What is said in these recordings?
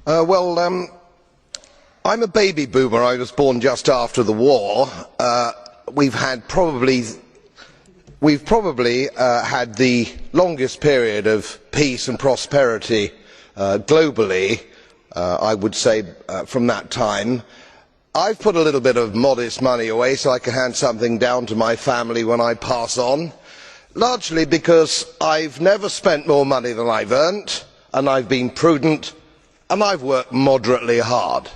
I'm a baby boomer. I was born just after the war. We've probably had the longest period of peace and prosperity globally, I would say, from that time. I've put a little bit of modest money away so I can hand something down to my family when I pass on, largely because I've never spent more money than I've earned, and I've been prudent, and I've worked moderately hard.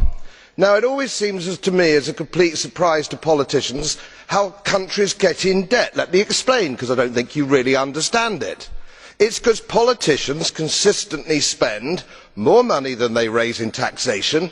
Now, it always seems to me as a complete surprise to politicians how countries get in debt. Let me explain, because I don't think you really understand it. It's because politicians consistently spend more money than they raise in taxation,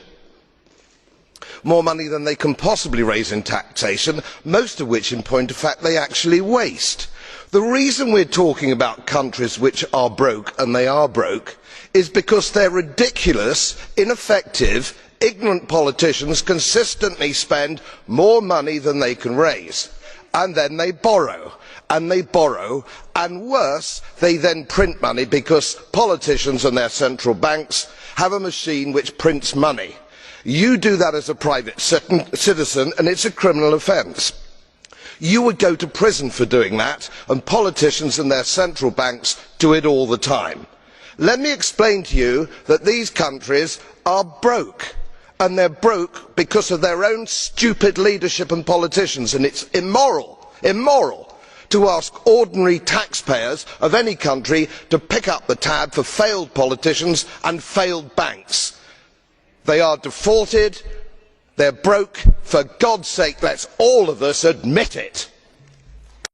more money than they can possibly raise in taxation, most of which, in point of fact, they actually waste. The reason we are talking about countries which are broke, and they are broke, is because their ridiculous, ineffective, ignorant politicians consistently spend more money than they can raise, and then they borrow, and worse, they then print money, because politicians and their central banks have a machine which prints money. You do that as a private citizen and it's a criminal offence. You would go to prison for doing that, and politicians and their central banks do it all the time. Let me explain to you that these countries are broke, and they are broke because of their own stupid leadership and politicians, and it is immoral to ask ordinary taxpayers of any country to pick up the tab for failed politicians and failed banks. They are defaulted, they are broke. For God's sake, let us all of us admit it.